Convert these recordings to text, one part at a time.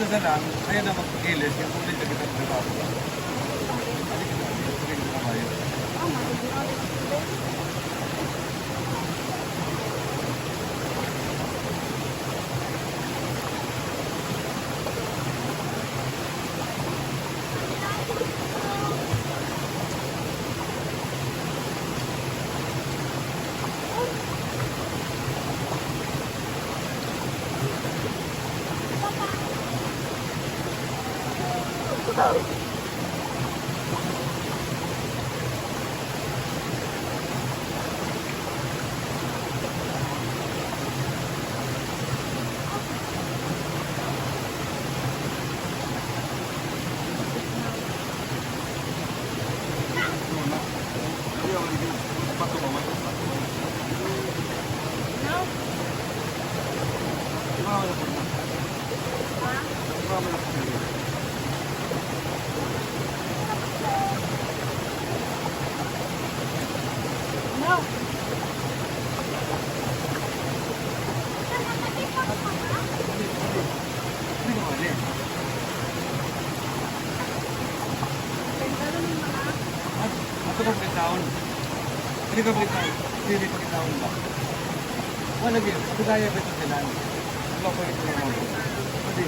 na lang, kaya na magpagilis, yung ulit na kita trabaho. Ito ka breakdown. Hindi ka breakdown. Hindi pa breakdown ba? Wala din. Ito kaya ba ito sila? Wala pa ito na mo. Hindi.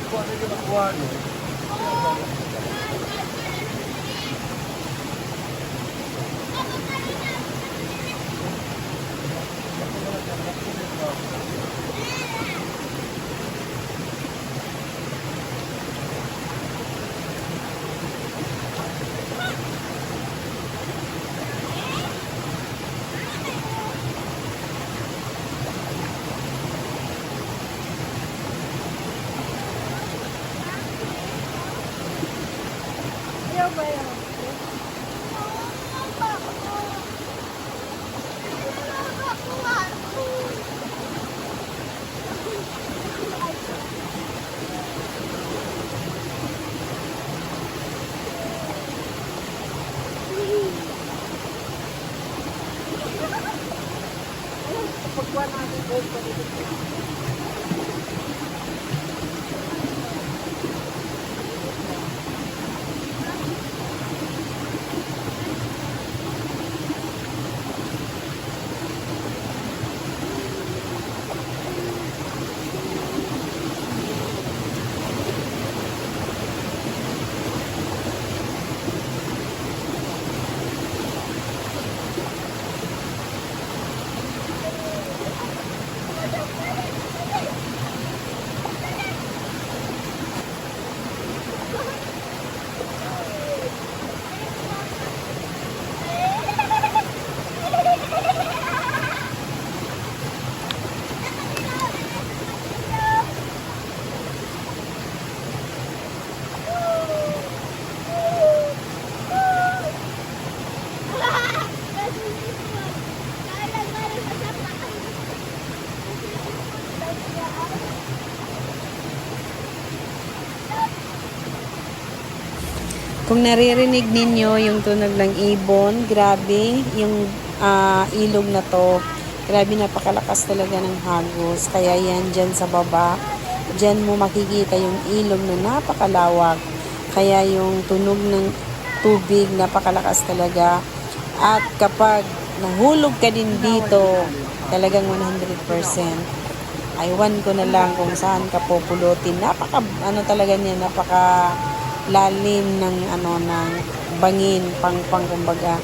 Kung ano yung nakuha nyo, kung naririnig ninyo yung tunog ng ibon, grabe yung ilog na to. Grabe, napakalakas talaga ng hagos. Kaya yan dyan sa baba, dyan mo makikita yung ilog na napakalawak. Kaya yung tunog ng tubig napakalakas talaga. At kapag nahulog ka din dito, talagang 100%. Aywan ko na lang kung saan ka pupulutin. Talaga niya, napaka lalim ng ng bangin, pang kumbaga.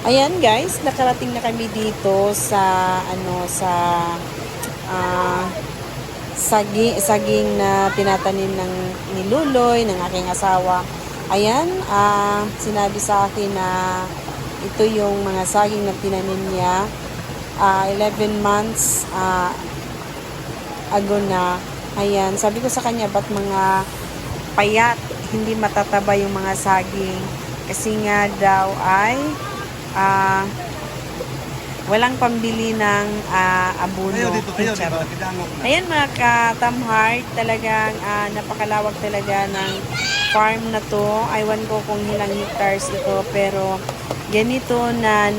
Ayan guys, nakarating na kami dito sa saging na tinatanim ng niluloy ng aking asawa. Ayan, sinabi sa akin na ito yung mga saging na tinanim niya. 11 months ago na. Ayan, sabi ko sa kanya, ba't mga payat, hindi matataba yung mga saging? Kasi nga daw ay walang pambili ng abono. Ayaw dito, Charot. Kidangok na. Ayan mga ka-Tamheart, talagang napakalawak talaga ng farm na to. Aywan ko kung ilang hectares ito, pero ganito na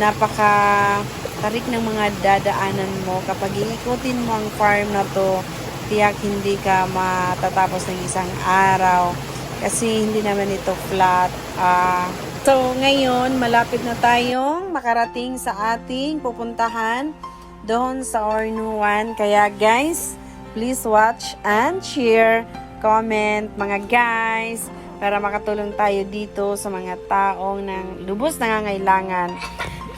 tarik ng mga dadaanan mo. Kapag iikutin mo ang farm na to, tiyak hindi ka matatapos ng isang araw. Kasi hindi naman ito flat. So, ngayon, malapit na tayong makarating sa ating pupuntahan doon sa Ornuan. Kaya guys, please watch and share, comment mga guys, para makatulong tayo dito sa mga taong ng lubos nangangailangan.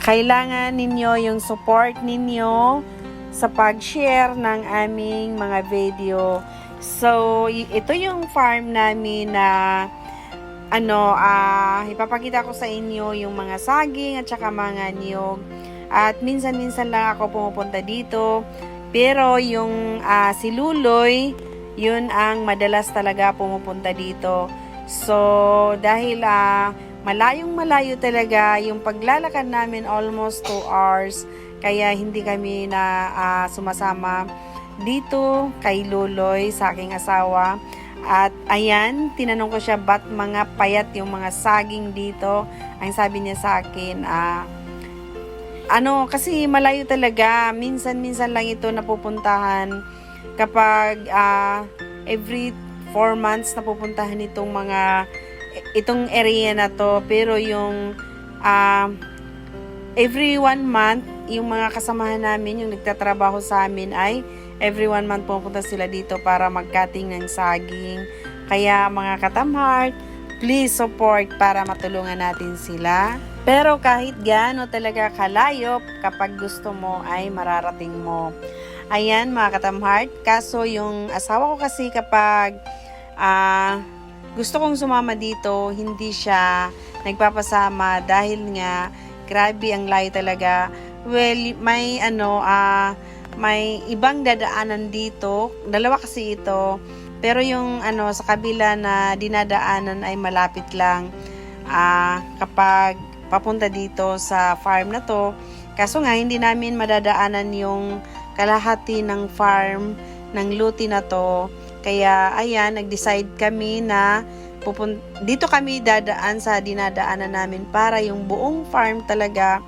Kailangan ninyo yung support ninyo sa pag-share ng aming mga video. So, ito yung farm namin na ipapakita ko sa inyo yung mga saging at saka mga niyog. At minsan-minsan lang ako pumupunta dito. Pero yung si Luloy, yun ang madalas talaga pumupunta dito. So, dahil malayong malayo talaga yung paglalakad namin, almost 2 hours. Kaya hindi kami na sumasama dito kay Luloy, sa aking asawa. At ayan, tinanong ko siya, ba't mga payat yung mga saging dito? Ang sabi niya sa akin, kasi malayo talaga. Minsan-minsan lang ito napupuntahan. Kapag every 4 months napupuntahan itong area na to. Pero yung every 1 month, yung mga kasamahan namin, yung nagtatrabaho sa amin ay every 1 month pupunta sila dito para mag-cutting ng saging. Kaya mga ka-Tamheart, please support para matulungan natin sila. Pero kahit gaano talaga kalayo, kapag gusto mo ay mararating mo. Ayan mga ka-Tamheart, kaso yung asawa ko kasi kapag gusto kong sumama dito, hindi siya nagpapasama dahil nga grabe ang layo talaga. Well, may ibang dadaanan dito. 2 kasi ito. Pero yung sa kabila na dinadaanan ay malapit lang kapag papunta dito sa farm na to. Kaso nga hindi namin madadaanan yung kalahati ng farm ng luti na to. Kaya ayan, nag-decide kami na dito kami dadaan sa dinadaanan namin para yung buong farm talaga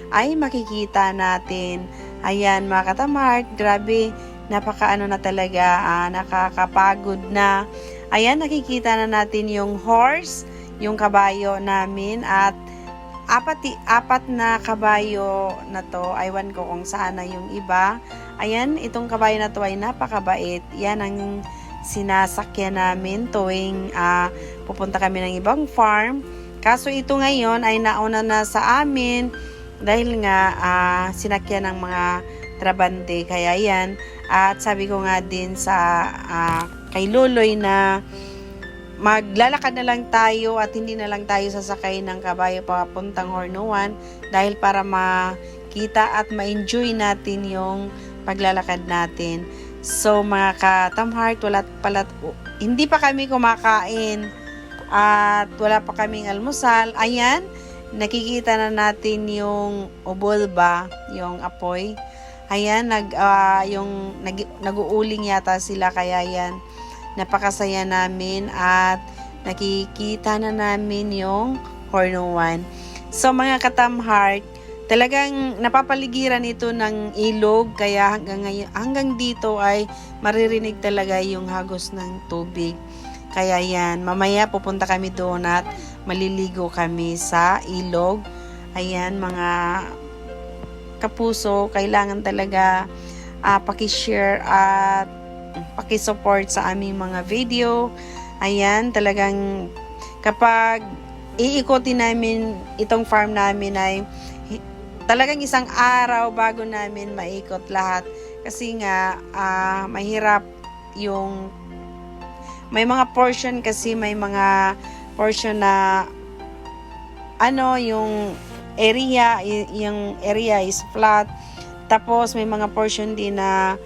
ay makikita natin. Ayan mga ka-Tamheart, grabe, napakaano na talaga, nakakapagod na. Ayan, nakikita na natin yung horse, yung kabayo namin, at apat na kabayo na to. Aywan ko kung saan na yung iba. Ayan, itong kabayo na to ay napakabait. Yan ang sinasakyan namin tuwing pupunta kami ng ibang farm. Kaso ito ngayon ay nauna na sa amin dahil nga sinakyan ng mga trabante. Kaya yan, at sabi ko nga din sa kay Luloy na maglalakad na lang tayo at hindi na lang tayo sasakay ng kabayo papuntang Hornuan dahil para makita at ma-enjoy natin yung paglalakad natin. So mga ka-Tamheart, hindi pa kami kumakain at wala pa kaming almusal. Ayan, nakikita na natin yung obolba, yung apoy. Ayan, nag-uuling yata sila, kaya yan, napakasaya namin at nakikita na namin yung Hornuan. So mga ka-Tamheart, talagang napapaligiran ito ng ilog, kaya hanggang dito ay maririnig talaga yung hagos ng tubig. Kaya yan, mamaya pupunta kami doon at maliligo kami sa ilog. Ayan mga kapuso, kailangan talaga pakishare at pakisupport sa aming mga video. Ayan, talagang kapag iikotin namin itong farm namin ay talagang isang araw bago namin maikot lahat. Kasi nga, mahirap yung may mga portion kasi may mga portion na yung area is flat. Tapos may mga portion din na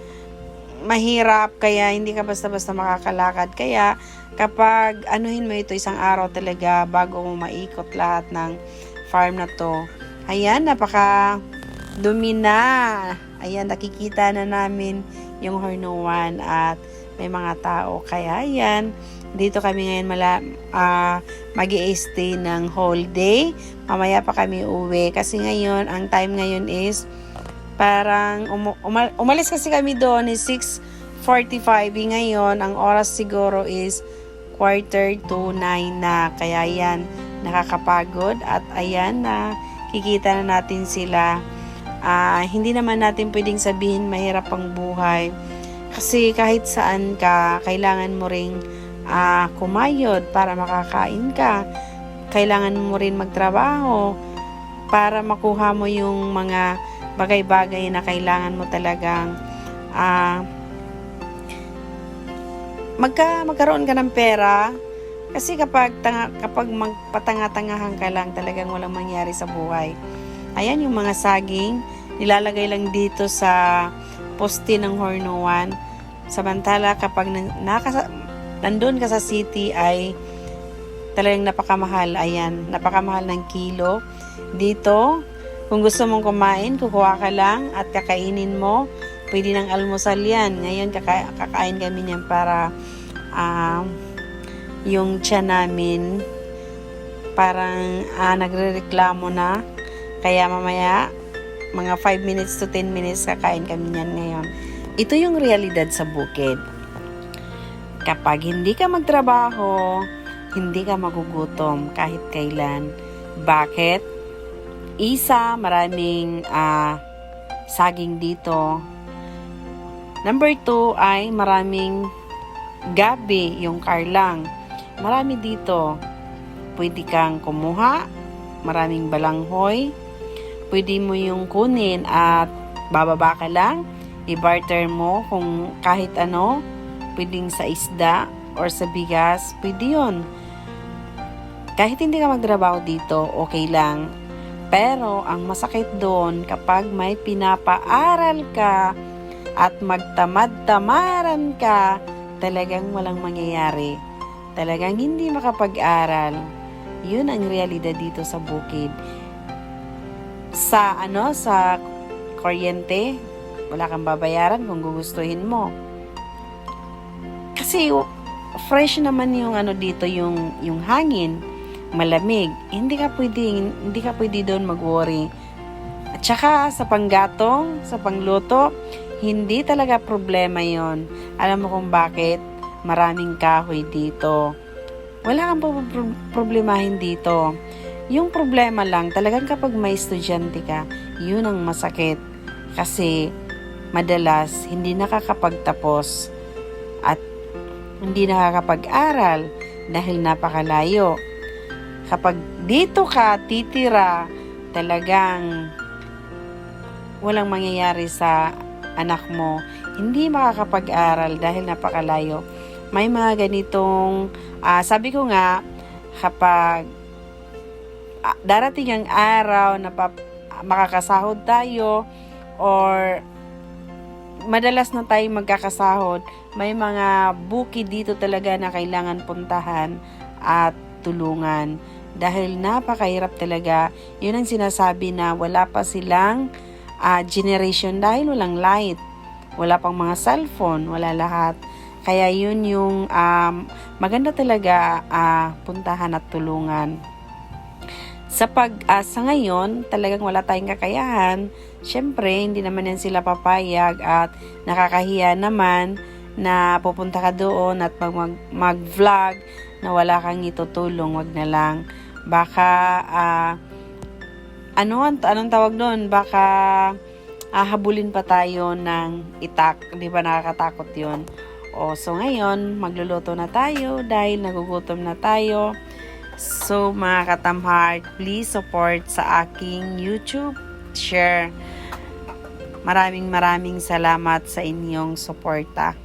mahirap, kaya hindi ka basta-basta makakalakad. Kaya kapag anuhin mo ito isang araw talaga bago mo maikot lahat ng farm na to. Ayan, napaka dumi na. Ayan, nakikita na namin yung Hornuan at may mga tao. Kaya ayan, dito kami ngayon mag-i-stay ng whole day. Mamaya pa kami uwi kasi ngayon, ang time ngayon is parang umalis kasi kami doon is 6:45. Ngayon, ang oras siguro is 8:45 na. Kaya yan, nakakapagod. At ayan, kikita na natin sila. Hindi naman natin pwedeng sabihin mahirap ang buhay. Kasi kahit saan ka, kailangan mo ring kumayod para makakain ka. Kailangan mo rin magtrabaho para makuha mo yung mga bagay-bagay na kailangan mo talagang magkaroon ka ng pera. Kasi kapag magpatanga-tangahan ka lang, talagang walang mangyari sa buhay. Ayan yung mga saging, nilalagay lang dito sa poste ng Hornuan. Samantala kapag nandun ka sa city ay talagang napakamahal. Ayan, napakamahal ng kilo. Dito, kung gusto mong kumain, kukuha ka lang at kakainin mo. Pwede ng almusal yan. Ngayon, kakain kami niyan para yung tiyan namin parang nagre-reklamo na. Kaya mamaya, mga 5 minutes to 10 minutes kakain kami niyan ngayon. Ito yung realidad sa bukid. Kapag hindi ka magtrabaho, hindi ka magugutom kahit kailan. Bakit? Isa, maraming saging dito. Number 2 ay maraming gabi, yung karlang. Marami dito. Pwede kang kumuha, maraming balanghoy. Pwede mo yung kunin at bababa ka lang. I-barter mo kung kahit ano. Pwedeng sa isda or sa bigas. Pwede yun. Kahit hindi ka magtrabaho dito, okay lang. Pero ang masakit doon kapag may pinapaaral ka at magtamad-tamaran ka, talagang walang mangyayari. Talagang hindi makapag-aral. Yun ang realidad dito sa bukid. Sa kuryente, wala kang babayaran kung gugustuhin mo. Kasi fresh naman yung dito, yung hangin, malamig. Hindi ka pwede doon mag-worry. At saka sa panggatong, sa pangluto, hindi talaga problema yon. Alam mo kung bakit? Maraming kahoy dito. Wala kang problemahin dito. Yung problema lang, talagang kapag may estudyante ka, yun ang masakit. Kasi madalas hindi nakakapagtapos at hindi nakakapag-aral dahil napakalayo. Kapag dito ka titira, talagang walang mangyayari sa anak mo. Hindi makakapag-aral dahil napakalayo. May mga ganitong, sabi ko nga, kapag darating ang araw na makakasahod tayo or madalas na tayo magkakasahod, may mga bukid dito talaga na kailangan puntahan at tulungan. Dahil napakahirap talaga. Yun ang sinasabi na wala pa silang generation dahil walang light. Wala pang mga cellphone, wala lahat. Kaya yun yung maganda talaga puntahan at tulungan. Sa sa ngayon, talagang wala tayong kakayahan. Syempre, hindi naman yan sila papayag at nakakahiya naman na pupunta ka doon at mag-vlog na wala kang itutulong, wag na lang. Baka anong tawag doon? Baka habulin pa tayo ng itak. Di ba nakakatakot yun? So ngayon, magluluto na tayo dahil nagugutom na tayo. So mga katamhard, please support sa aking YouTube, share. Maraming salamat sa inyong suporta.